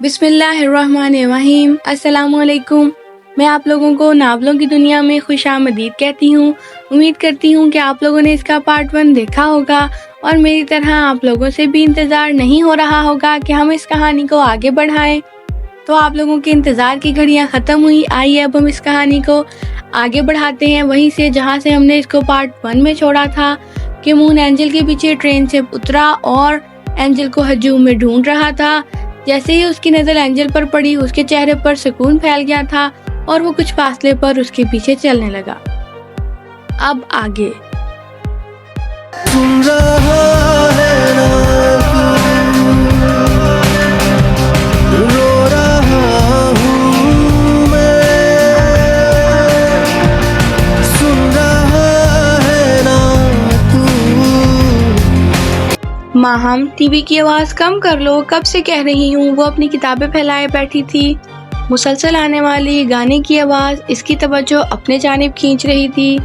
بسم اللہ الرحمن الرحیم۔ السلام علیکم۔ میں آپ لوگوں کو ناولوں کی دنیا میں خوش آمدید کہتی ہوں۔ امید کرتی ہوں کہ آپ لوگوں نے اس کا پارٹ 1 دیکھا ہوگا اور میری طرح آپ لوگوں سے بھی انتظار نہیں ہو رہا ہوگا کہ ہم اس کہانی کو آگے بڑھائیں۔ تو آپ لوگوں کے انتظار کی گھڑیاں ختم ہوئی، آئیے اب ہم اس کہانی کو آگے بڑھاتے ہیں وہیں سے جہاں سے ہم نے اس کو پارٹ 1 میں چھوڑا تھا کہ مون اینجل کے پیچھے ٹرین سے اترا اور اینجل کو ہجوم میں ڈھونڈ رہا تھا۔ جیسے ہی اس کی نظر اینجل پر پڑی، اس کے چہرے پر سکون پھیل گیا تھا اور وہ کچھ فاصلے پر اس کے پیچھے چلنے لگا۔ اب آگے سن رہا ہے نا تو رو رہا ہوں میں، سن رہا ہے نا تو۔ ماہم ٹی وی کی آواز کم کر لو، کب سے کہہ رہی ہوں۔ وہ اپنی کتابیں پھیلائے بیٹھی تھی۔ مسلسل آنے والی گانے کی آواز اس کی توجہ اپنے جانب کھینچ رہی تھی۔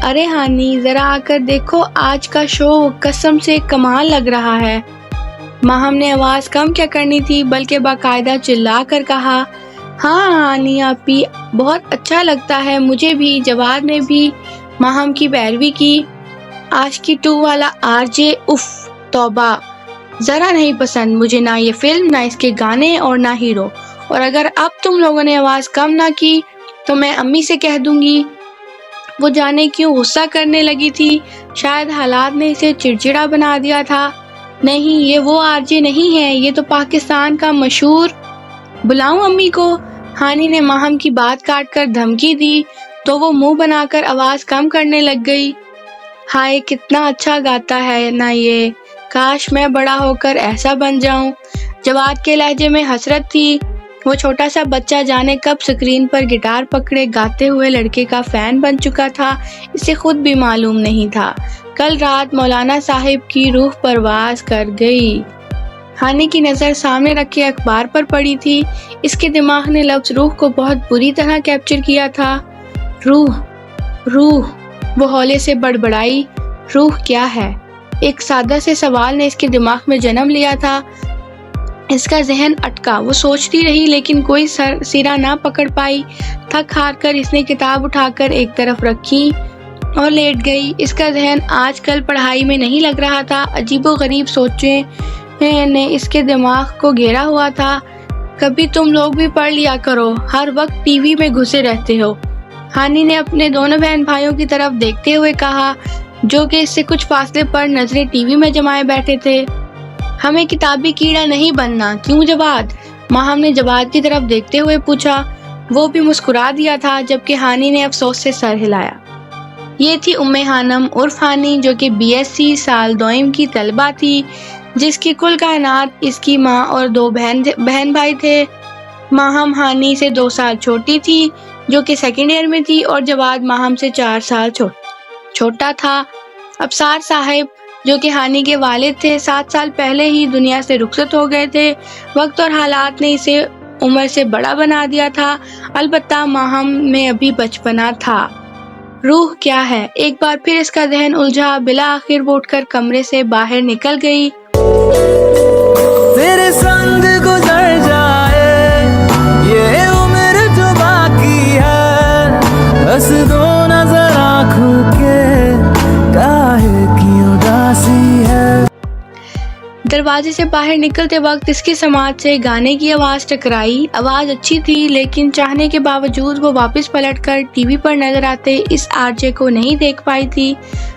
ارے ہانی، ذرا آ کر دیکھو، آج کا شو قسم سے کمال لگ رہا ہے۔ ماہم نے آواز کم کیا کرنی تھی بلکہ باقاعدہ چلا کر کہا، ہاں ہانی آپی، بہت اچھا لگتا ہے مجھے بھی۔ جواد نے بھی ماہم کی پیروی کی۔ عاشقی 2 والا RJ، اف توبہ، ذرا نہیں پسند مجھے، نہ یہ فلم، نہ اس کے گانے اور نہ ہیرو۔ اور اگر اب تم لوگوں نے آواز کم نہ کی تو میں امی سے کہہ دوں گی۔ وہ جانے کیوں غصہ کرنے لگی تھی، شاید حالات نے اسے چڑچڑا بنا دیا تھا۔ نہیں، یہ وہ RJ نہیں ہے، یہ تو پاکستان کا مشہور۔ بلاؤں امی کو؟ ہانی نے ماہم کی بات کاٹ کر دھمکی دی تو وہ منہ بنا کر آواز کم کرنے لگ گئی۔ ہائے، کتنا اچھا گاتا ہے نا یہ، کاش میں بڑا ہو کر ایسا بن جاؤں۔ جواد کے لہجے میں حسرت تھی۔ وہ چھوٹا سا بچہ جانے کب سکرین پر گٹار پکڑے گاتے ہوئے لڑکے کا فین بن چکا تھا، اسے خود بھی معلوم نہیں تھا۔ کل رات مولانا صاحب کی روح پرواز کر گئی۔ ہانی کی نظر سامنے رکھے اخبار پر پڑی تھی۔ اس کے دماغ نے لفظ روح کو بہت بری طرح کیپچر کیا تھا۔ روح، روح، وہ ہولے سے بڑبڑائی، روح کیا ہے؟ ایک سادہ سے سوال نے اس کے دماغ میں جنم لیا تھا۔ اس کا ذہن اٹکا، وہ سوچتی رہی لیکن کوئی سرا نہ پکڑ پائی۔ تھک ہار کر اس نے کتاب اٹھا کر ایک طرف رکھی اور لیٹ گئی۔ اس کا ذہن آج کل پڑھائی میں نہیں لگ رہا تھا۔ عجیب و غریب سوچیں نے اس کے دماغ کو گھیرا ہوا تھا۔ کبھی تم لوگ بھی پڑھ لیا کرو، ہر وقت ٹی وی میں گھسے رہتے ہو، ہانی نے اپنے دونوں بہن بھائیوں کی طرف دیکھتے ہوئے کہا، جو کہ اس سے کچھ فاصلے پر نظریں ٹی وی میں جمائے بیٹھے تھے۔ ہمیں کتابی کیڑا نہیں بننا، کیوں جواد؟ ماہم نے جواد کی طرف دیکھتے ہوئے پوچھا۔ وہ بھی مسکرا دیا تھا جبکہ ہانی نے افسوس سے سر ہلایا۔ یہ تھی خانم عرف ہانی، جو کہ BSc سال دوئم کی طالبہ تھی، جس کی کل کائنات اس کی ماں اور 2 بہن بھائی تھے۔ ماہم ہانی سے 2 سال چھوٹی تھی، جو کہ سیکنڈ ایئر میں تھی، اور جواد ماہم سے 4 سال چھوٹا تھا۔ ابصار صاحب، جو کہ ہانی کے والد تھے، 7 سال پہلے ہی دنیا سے رخصت ہو گئے تھے۔ وقت اور حالات نے اسے عمر سے بڑا بنا دیا تھا، البتہ ماہم میں ابھی بچپنا تھا۔ روح کیا ہے؟ ایک بار پھر اس کا ذہن الجھا۔ بالآخر وہ اٹھ کر کمرے سے باہر نکل گئی۔ تیرے سنگ گزر جائے یہ عمر جو باقی ہے، بس دو نظر آنکھوں کے کاہے کی اداسی ہے۔ دروازے سے باہر نکلتے وقت اس کی سماعت سے گانے کی آواز ٹکرائی۔ آواز اچھی تھی لیکن چاہنے کے باوجود وہ واپس پلٹ کر ٹی وی پر نظر آتے اس RJ کو نہیں دیکھ پائی تھی۔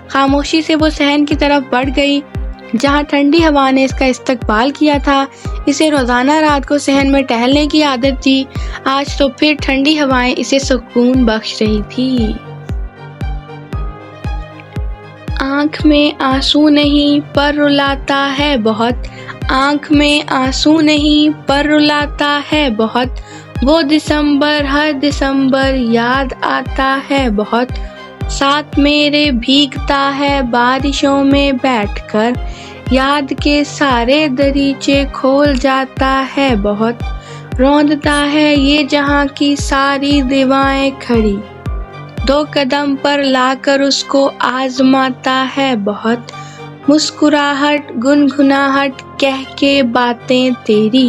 خاموشی سے وہ صحن کی طرف بڑھ گئی جہاں ٹھنڈی ہوا نے اس کا استقبال کیا تھا۔ اسے روزانہ رات کو صحن میں ٹہلنے کی عادت تھی، آج تو پھر ٹھنڈی ہوائیں اسے سکون بخش رہی تھی۔ آنکھ میں آنسو نہیں پر رلاتا ہے بہت، آنکھ میں آنسو نہیں پر رلاتا ہے بہت، وہ دسمبر ہر دسمبر یاد آتا ہے بہت، ساتھ میرے بھیگتا ہے بارشوں میں بیٹھ کر، یاد کے سارے دریچے کھول جاتا ہے بہت، روندتا ہے یہ جہاں کی ساری دیوائیں کھڑی، 2 قدم پر لا کر اس کو آزماتا ہے بہت، مسکراہٹ گنگناہٹ کہہ کے باتیں تیری،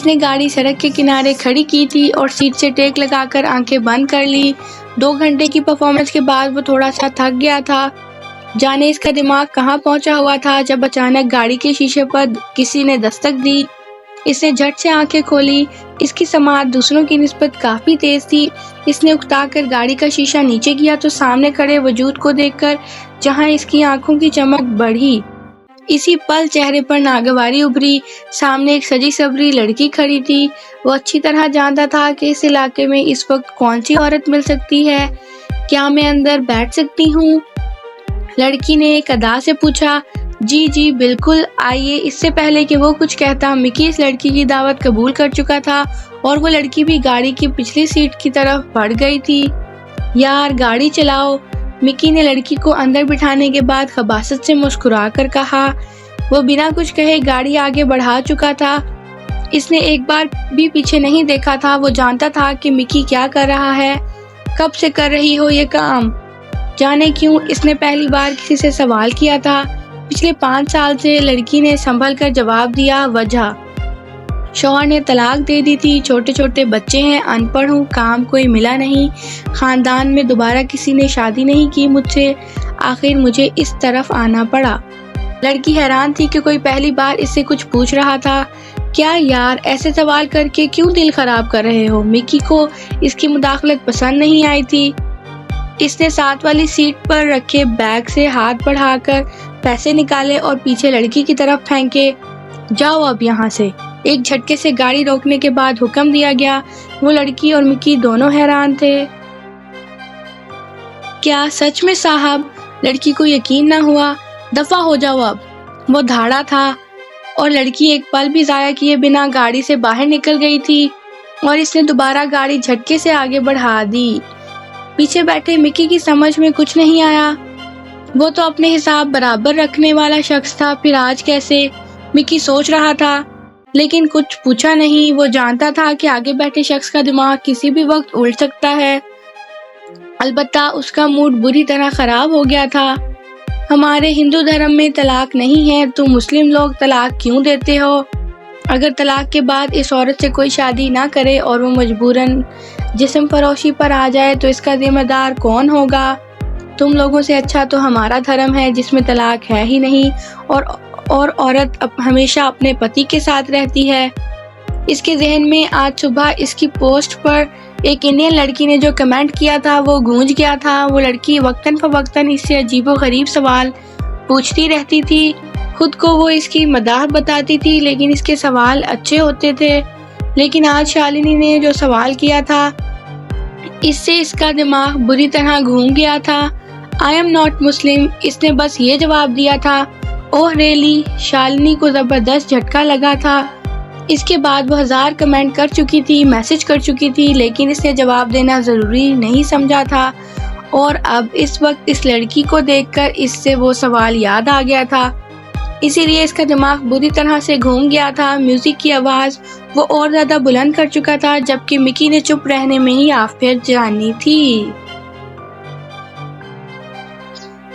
اس نے گاڑی سڑک کے کنارے کھڑی کی تھی اور سیٹ سے ٹیک لگا کر آنکھیں بند کر لی۔ 2 گھنٹے کی پرفارمنس کے بعد وہ تھوڑا سا تھک گیا تھا۔ جانے اس کا دماغ کہاں پہنچا ہوا تھا جب اچانک گاڑی کے شیشے پر کسی نے دستک دی۔ اس نے جھٹ سے آنکھیں کھولی۔ اس کی سماعت دوسروں کی نسبت کافی تیز تھی۔ اس نے اکتا کر گاڑی کا شیشہ نیچے کیا تو سامنے کھڑے وجود کو دیکھ کر جہاں اس کی آنکھوں کی چمک بڑھی، اسی پل چہرے پر ناگواری ابھری۔ سامنے ایک سجی سبری لڑکی کھڑی تھی۔ وہ اچھی طرح جانتا تھا کہ اس علاقے میں اس وقت کون سی عورت مل سکتی ہے۔ کیا میں اندر بیٹھ سکتی ہوں؟ لڑکی نے ایک ادا سے پوچھا۔ جی بالکل، آئیے۔ اس سے پہلے کہ وہ کچھ کہتا، مکی اس لڑکی کی دعوت قبول کر چکا تھا اور وہ لڑکی بھی گاڑی کی پچھلی سیٹ کی طرف بڑھ گئی تھی۔ یار گاڑی چلاؤ، مکی نے لڑکی کو اندر بٹھانے کے بعد خباثت سے مسکرا کر کہا۔ وہ بنا کچھ کہے گاڑی آگے بڑھا چکا تھا۔ اس نے ایک بار بھی پیچھے نہیں دیکھا تھا۔ وہ جانتا تھا کہ مکی کیا کر رہا ہے۔ کب سے کر رہی ہو یہ کام؟ جانے کیوں اس نے پہلی بار کسی سے سوال کیا تھا۔ پچھلے 5 سال سے، لڑکی نے سنبھل کر جواب دیا۔ وجہ؟ شوہر نے طلاق دے دی تھی، چھوٹے چھوٹے بچے ہیں، ان پڑھ ہوں، کام کوئی ملا نہیں، خاندان میں دوبارہ کسی نے شادی نہیں کی مجھ سے، آخر مجھے اس طرف آنا پڑا۔ لڑکی حیران تھی کہ کوئی پہلی بار اس سے کچھ پوچھ رہا تھا۔ کیا یار ایسے سوال کر کے کیوں دل خراب کر رہے ہو؟ مکی کو اس کی مداخلت پسند نہیں آئی تھی۔ اس نے ساتھ والی سیٹ پر رکھے بیگ سے ہاتھ بڑھا کر پیسے نکالے اور پیچھے لڑکی کی طرف پھینکے۔ جاؤ اب یہاں سے۔ ایک جھٹکے سے گاڑی روکنے کے بعد حکم دیا گیا۔ وہ لڑکی اور مکی دونوں حیران تھے۔ کیا سچ میں صاحب؟ لڑکی کو یقین نہ ہوا۔ دفع ہو جاؤ اب۔ وہ دھاڑا تھا اور لڑکی ایک پل بھی ضائع کیے بنا گاڑی سے باہر نکل گئی تھی اور اس نے دوبارہ گاڑی جھٹکے سے آگے بڑھا دی۔ پیچھے بیٹھے مکی کی سمجھ میں کچھ نہیں آیا۔ وہ تو اپنے حساب برابر رکھنے والا شخص تھا، پھر آج کیسے؟ مکی سوچ رہا تھا لیکن کچھ پوچھا نہیں۔ وہ جانتا تھا کہ آگے بیٹھے شخص کا دماغ کسی بھی وقت الٹ سکتا ہے۔ البتہ اس کا موڈ بری طرح خراب ہو گیا تھا۔ ہمارے ہندو دھرم میں طلاق نہیں ہے، تو مسلم لوگ طلاق کیوں دیتے ہو؟ اگر طلاق کے بعد اس عورت سے کوئی شادی نہ کرے اور وہ مجبوراً جسم فروشی پر آ جائے تو اس کا ذمہ دار کون ہوگا؟ تم لوگوں سے اچھا تو ہمارا دھرم ہے جس میں طلاق ہے ہی نہیں اور عورت ہمیشہ اپنے پتی کے ساتھ رہتی ہے۔ اس کے ذہن میں آج صبح اس کی پوسٹ پر ایک انڈین لڑکی نے جو کمنٹ کیا تھا وہ گونج گیا تھا۔ وہ لڑکی وقتاً فوقتاً اس سے عجیب و غریب سوال پوچھتی رہتی تھی۔ خود کو وہ اس کی مداح بتاتی تھی لیکن اس کے سوال اچھے ہوتے تھے۔ لیکن آج شالنی نے جو سوال کیا تھا اس سے اس کا دماغ بری طرح گھوم گیا تھا۔ I am not Muslim، اس نے بس یہ جواب دیا تھا۔ اوہ ریلی؟ شالنی کو زبردست جھٹکا لگا تھا۔ اس کے بعد وہ 1000 کمنٹ کر چکی تھی، میسج کر چکی تھی، لیکن اس نے جواب دینا ضروری نہیں سمجھا تھا اور اب اس وقت اس لڑکی کو دیکھ کر اس سے وہ سوال یاد آ گیا تھا، اسی لیے اس کا دماغ بری طرح سے گھوم گیا تھا۔ میوزک کی آواز وہ اور زیادہ بلند کر چکا تھا جبکہ مکی نے چپ رہنے میں ہی آف پھر جانی تھی۔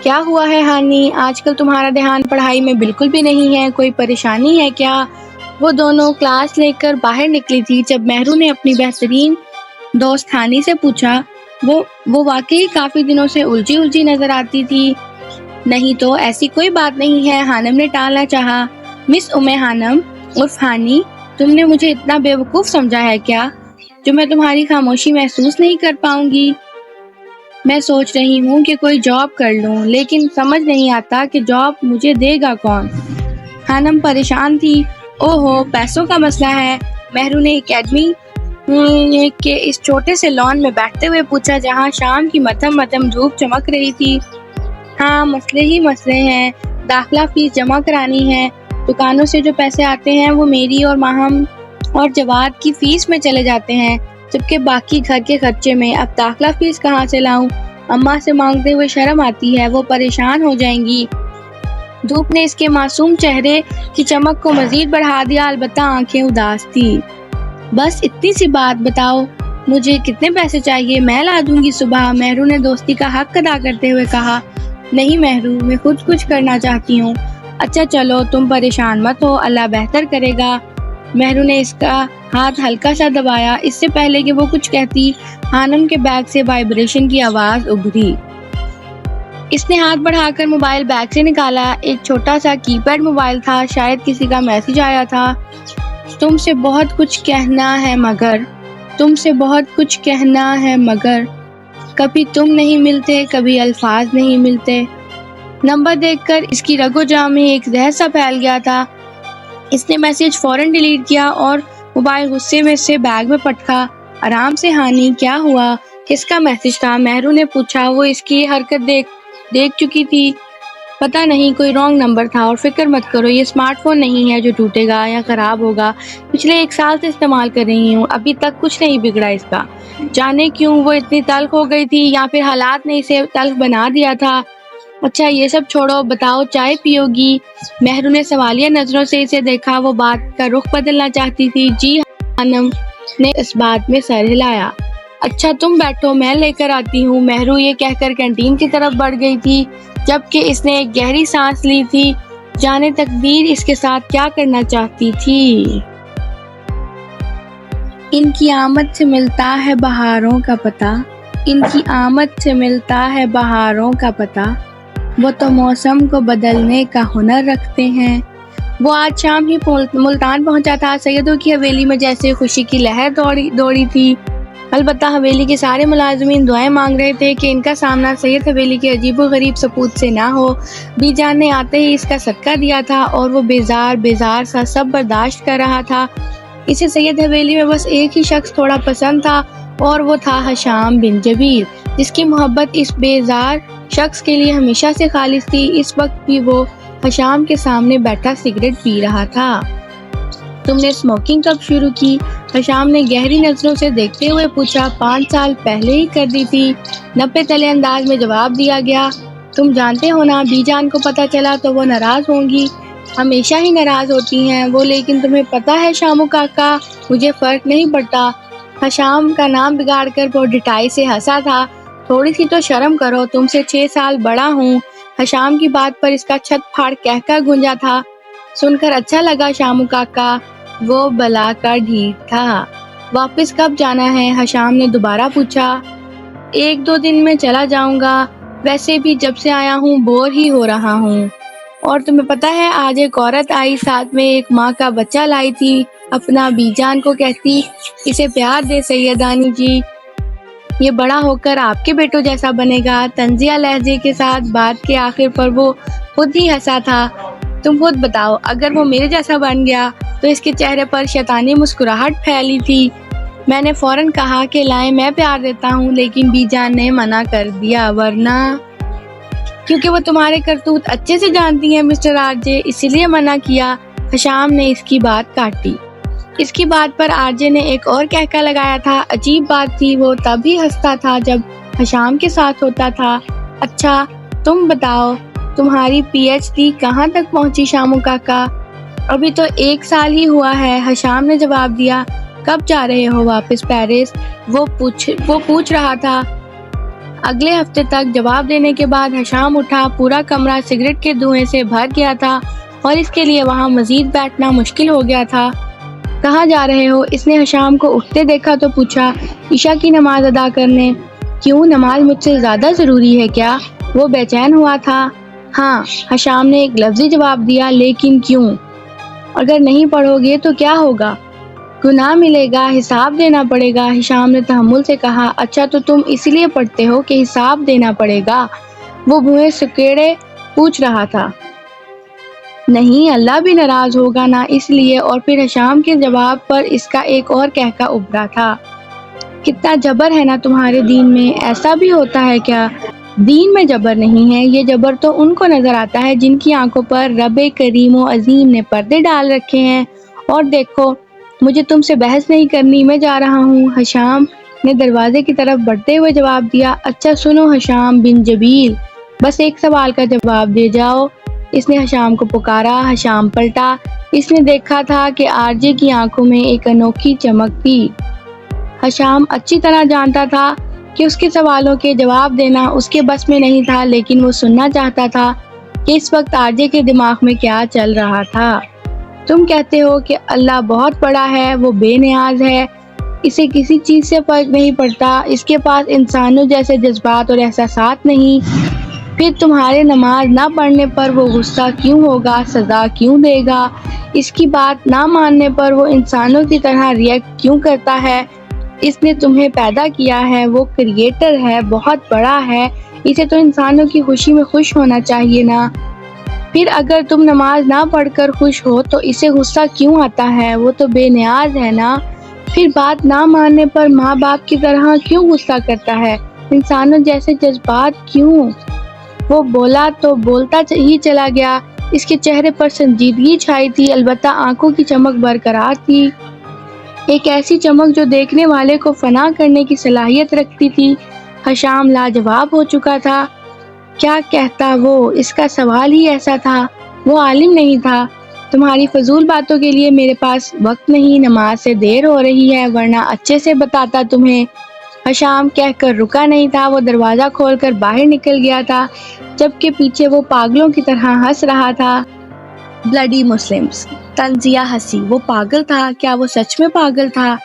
کیا ہوا ہے ہانی؟ آج کل تمہارا دھیان پڑھائی میں بالکل بھی نہیں ہے، کوئی پریشانی ہے کیا؟ وہ دونوں کلاس لے کر باہر نکلی تھی جب مہرو نے اپنی بہترین دوست ہانی سے پوچھا۔ وہ واقعی کافی دنوں سے الجھی نظر آتی تھی۔ نہیں تو ایسی کوئی بات نہیں ہے، ہانم نے ٹالنا چاہا۔ مس ہانم عرف ہانی، تم نے مجھے اتنا بے وقوف سمجھا ہے کیا جو میں تمہاری خاموشی محسوس نہیں کر پاؤں گی؟ میں سوچ رہی ہوں کہ کوئی جاب کر لوں لیکن سمجھ نہیں آتا کہ جاب مجھے دے گا کون؟ ہانم پریشان تھی۔ اوہو، پیسوں کا مسئلہ ہے؟ مہرو نے اکیڈمی کے اس چھوٹے سے لان میں بیٹھتے ہوئے پوچھا جہاں شام کی مدھم دھوپ چمک رہی تھی۔ ہاں، مسئلے ہی مسئلے ہیں، داخلہ فیس جمع کرانی ہے، دکانوں سے جو پیسے آتے ہیں وہ میری اور ماہم اور جواد کی فیس میں چلے جاتے ہیں، جبکہ باقی گھر کے خرچے میں۔ اب داخلہ فیس کہاں سے لاؤں؟ اماں سے مانگتے ہوئے شرم آتی ہے، وہ پریشان ہو جائیں گی۔ دھوپ نے اس کے معصوم چہرے کی چمک کو مزید بڑھا دیا، البتہ آنکھیں اداس تھی۔ بس اتنی سی بات بتاؤ، مجھے کتنے پیسے چاہیے؟ میں لا دوں گی صبح، مہرو نے دوستی کا حق ادا کرتے ہوئے کہا۔ نہیں مہرو، میں خود کچھ کرنا چاہتی ہوں۔ اچھا چلو، تم پریشان مت ہو، اللہ بہتر کرے گا۔ مہرو نے اس کا ہاتھ ہلکا سا دبایا۔ اس سے پہلے کہ وہ کچھ کہتی، خانم کے بیگ سے وائبریشن کی آواز ابھری۔ اس نے ہاتھ بڑھا کر موبائل بیگ سے نکالا۔ ایک چھوٹا سا کی پیڈ موبائل تھا، شاید کسی کا میسج آیا تھا۔ تم سے بہت کچھ کہنا ہے مگر، تم سے بہت کچھ کہنا ہے مگر، کبھی تم نہیں ملتے، کبھی الفاظ نہیں ملتے۔ نمبر دیکھ کر اس کی رگ و جاں میں ایک زہر سا پھیل گیا تھا۔ اس نے میسج فوراً ڈیلیٹ کیا اور موبائل غصے میں سے بیگ میں پٹکا۔ آرام سے ہانی، کیا ہوا؟ کس کا میسج تھا؟ مہرو نے پوچھا۔ وہ اس کی حرکت دیکھ چکی تھی۔ پتہ نہیں، کوئی رانگ نمبر تھا۔ اور فکر مت کرو، یہ اسمارٹ فون نہیں ہے جو ٹوٹے گا یا خراب ہوگا۔ پچھلے 1 سال سے استعمال کر رہی ہوں، ابھی تک کچھ نہیں بگڑا اس کا۔ جانے کیوں وہ اتنی تلخ ہو گئی تھی، یا پھر حالات نے اسے تلخ بنا دیا تھا۔ اچھا یہ سب چھوڑو، بتاؤ چائے پیو گی؟ مہرو نے سوالیہ نظروں سے اسے دیکھا۔ وہ بات کا رخ بدلنا چاہتی تھی۔ جی خانم نے اس بات میں سر ہلایا۔ اچھا تم بیٹھو، میں لے کر آتی ہوں۔ مہرو یہ کہہ کر کینٹین کی طرف بڑھ گئی تھی، جبکہ اس نے ایک گہری سانس لی تھی۔ جانے تقدیر اس کے ساتھ کیا کرنا چاہتی تھی۔ ان کی آمد سے ملتا ہے بہاروں کا پتہ، ان کی آمد سے ملتا ہے بہاروں کا پتہ، وہ تو موسم کو بدلنے کا ہنر رکھتے ہیں۔ وہ آج شام ہی ملتان پہنچا تھا۔ سیدوں کی حویلی میں جیسے خوشی کی لہر دوڑی تھی۔ البتہ حویلی کے سارے ملازمین دعائیں مانگ رہے تھے کہ ان کا سامنا سید حویلی کے عجیب و غریب سپوت سے نہ ہو۔ بی جان نے آتے ہی اس کا صدقہ دیا تھا اور وہ بیزار سا سب برداشت کر رہا تھا۔ اسے سید حویلی میں بس ایک ہی شخص تھوڑا پسند تھا اور وہ تھا حشام بن جبیر، جس کی محبت اس بیزار شخص کے لیے ہمیشہ سے خالص تھی۔ اس وقت بھی وہ حشام کے سامنے بیٹھا سگریٹ پی رہا تھا۔ تم نے اسموکنگ کب شروع کی؟ حشام نے گہری نظروں سے دیکھتے ہوئے پوچھا۔ 5 سال پہلے ہی کر دی تھی، نپے تلے انداز میں جواب دیا گیا۔ تم جانتے ہو نا، بی جان کو پتہ چلا تو وہ ناراض ہوں گی، ہمیشہ ہی ناراض ہوتی ہیں وہ۔ لیکن تمہیں پتہ ہے شامو کاکا، مجھے فرق نہیں پڑتا۔ حشام کا نام بگاڑ کر وہ ڈٹائی سے ہنسا تھا۔ تھوڑی سی تو شرم کرو، تم سے 6 سال بڑا ہوں۔ حشام کی بات پر اس کا چھت پھاڑ کہکا گونجا تھا۔ سن کر اچھا لگا شامو کاکا، وہ بلا کا ڈھیٹ تھا۔ واپس کب جانا ہے؟ حشام نے دوبارہ پوچھا۔ 1-2 دن میں چلا جاؤں گا، ویسے بھی جب سے آیا ہوں بور ہی ہو رہا ہوں۔ اور تمہیں پتہ ہے آج ایک عورت آئی، ساتھ میں ایک ماں کا بچہ لائی تھی، اپنا بی جان کو کہتی اسے پیار دے سیدانی جی، یہ بڑا ہو کر آپ کے بیٹوں جیسا بنے گا۔ طنزیہ لہجے کے ساتھ بات کے آخر پر وہ خود ہی ہنسا تھا۔ تم خود بتاؤ، اگر وہ میرے جیسا بن گیا تو اس کے چہرے پر شیطانی مسکراہٹ پھیلی تھی۔ میں نے فوراً کہا کہ لائیں، میں پیار دیتا ہوں، لیکن بی جان نے منع کر دیا۔ ورنہ کیونکہ وہ تمہارے کرتوت اچھے سے جانتی ہیں مسٹر آر جے، اسی لیے منع کیا۔ حشام نے اس کی بات کاٹی۔ اس کی بات پر آر جے نے ایک اور کہکا لگایا تھا۔ عجیب بات تھی، وہ تب ہی ہنستا تھا جب حشام کے ساتھ ہوتا تھا۔ اچھا تم بتاؤ، تمہاری پی ایچ ڈی کہاں تک پہنچی شامو کاکا؟ ابھی تو 1 سال ہی ہوا ہے، حشام نے جواب دیا۔ کب جا رہے ہو واپس پیرس؟ وہ پوچھ رہا تھا۔ اگلے ہفتے تک۔ جواب دینے کے بعد حشام اٹھا۔ پورا کمرہ سگریٹ کے دھوئیں سے بھر گیا تھا اور اس کے لیے وہاں مزید بیٹھنا مشکل ہو گیا تھا۔ کہاں جا رہے ہو؟ اس نے حشام کو اٹھتے دیکھا تو پوچھا۔ عشاء کی نماز ادا کرنے۔ کیوں، نماز مجھ سے زیادہ ضروری ہے کیا؟ وہ بے چین ہوا تھا۔ ہاں، حشام نے ایک لفظی جواب دیا۔ لیکن کیوں؟ اگر نہیں پڑھو گے تو کیا ہوگا؟ گناہ ملے گا، حساب دینا پڑے گا، حشام نے تحمل سے کہا۔ اچھا تو تم اس لیے پڑھتے ہو کہ حساب دینا پڑے گا؟ وہ بھوئیں سکیڑے پوچھ رہا تھا۔ نہیں، اللہ بھی ناراض ہوگا نا، اس لیے۔ اور پھر حشام کے جواب پر اس کا ایک اور کہکا ابھرا تھا۔ کتنا جبر ہے نا تمہارے دین میں، ایسا بھی ہوتا ہے کیا؟ دین میں جبر نہیں ہے، یہ جبر تو ان کو نظر آتا ہے جن کی آنکھوں پر رب کریم و عظیم نے پردے ڈال رکھے ہیں۔ اور دیکھو، مجھے تم سے بحث نہیں کرنی، میں جا رہا ہوں، حشام نے دروازے کی طرف بڑھتے ہوئے جواب دیا۔ اچھا سنو حشام بن جبیل، بس ایک سوال کا جواب دے جاؤ، اس نے حشام کو پکارا۔ حشام پلٹا۔ اس نے دیکھا تھا کہ آر جے کی آنکھوں میں ایک انوکھی چمک تھی۔ حشام اچھی طرح جانتا تھا کہ اس کے سوالوں کے جواب دینا اس کے بس میں نہیں تھا، لیکن وہ سننا چاہتا تھا کہ اس وقت آر جے کے دماغ میں کیا چل رہا تھا۔ تم کہتے ہو کہ اللہ بہت بڑا ہے، وہ بے نیاز ہے، اسے کسی چیز سے فرق نہیں پڑتا، اس کے پاس انسانوں جیسے جذبات اور احساسات نہیں، پھر تمہارے نماز نہ پڑھنے پر وہ غصہ کیوں ہوگا، سزا کیوں دے گا، اس کی بات نہ ماننے پر وہ انسانوں کی طرح ریئیکٹ کیوں کرتا ہے، اس نے تمہیں پیدا کیا ہے، وہ کریٹر ہے، بہت بڑا ہے، اسے تو انسانوں کی خوشی میں خوش ہونا چاہیے نا، پھر اگر تم نماز نہ پڑھ کر خوش ہو تو اسے غصہ کیوں آتا ہے، وہ تو بے نیاز ہے نا، پھر بات نہ ماننے پر ماں باپ کی طرح کیوں غصہ کرتا ہے، انسانوں جیسے جذبات کیوں، وہ بولا تو بولتا ہی چلا گیا، اس کے چہرے پر سنجیدگی چھائی تھی، البتہ آنکھوں کی چمک برقرار تھی، ایک ایسی چمک جو دیکھنے والے کو فنا کرنے کی صلاحیت رکھتی تھی۔ حشام لاجواب ہو چکا تھا، کیا کہتا وہ، اس کا سوال ہی ایسا تھا، وہ عالم نہیں تھا، تمہاری فضول باتوں کے لیے میرے پاس وقت نہیں، نماز سے دیر ہو رہی ہے، ورنہ اچھے سے بتاتا تمہیں، حشام کہہ کر رکا نہیں تھا، وہ دروازہ کھول کر باہر نکل گیا تھا، جبکہ پیچھے وہ پاگلوں کی طرح ہنس رہا تھا۔ بلڈی مسلمز، طنزیہ ہنسی، وہ پاگل تھا، کیا وہ سچ میں پاگل تھا؟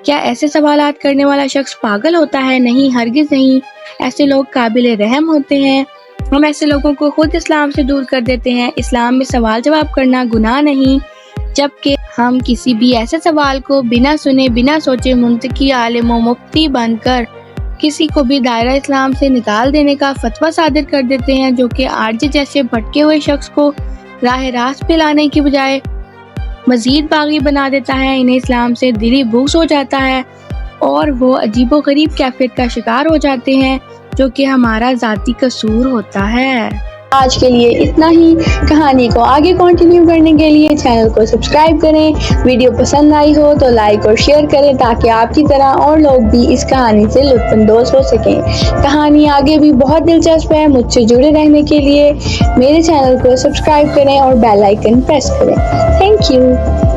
کیا ایسے سوالات کرنے والا شخص پاگل ہوتا ہے؟ نہیں، ہرگز نہیں، ایسے لوگ قابل رحم ہوتے ہیں، ہم ایسے لوگوں کو خود اسلام سے دور کر دیتے ہیں، اسلام میں سوال جواب کرنا گناہ نہیں، جبکہ ہم کسی بھی ایسے سوال کو بنا سنے بنا سوچے منطقی عالم و مفتی بن کر کسی کو بھی دائرہ اسلام سے نکال دینے کا فتویٰ صادر کر دیتے ہیں، جو کہ عارضی جیسے بھٹکے ہوئے شخص کو راہ راست پہ لانے کی بجائے مزید باغی بنا دیتا ہے، انہیں اسلام سے دلی بغض ہو جاتا ہے اور وہ عجیب و غریب کیفیت کا شکار ہو جاتے ہیں، جو کہ ہمارا ذاتی قصور ہوتا ہے۔ آج کے لیے اتنا ہی، کہانی کو آگے کنٹینیو کرنے کے لیے چینل کو سبسکرائب کریں، ویڈیو پسند آئی ہو تو لائک اور شیئر کریں تاکہ آپ کی طرح اور لوگ بھی اس کہانی سے لطف اندوز ہو سکیں۔ کہانی آگے بھی بہت دلچسپ ہے، مجھ سے جڑے رہنے کے لیے میرے چینل کو سبسکرائب کریں اور بیل آئیکن پریس کریں۔ Thank you.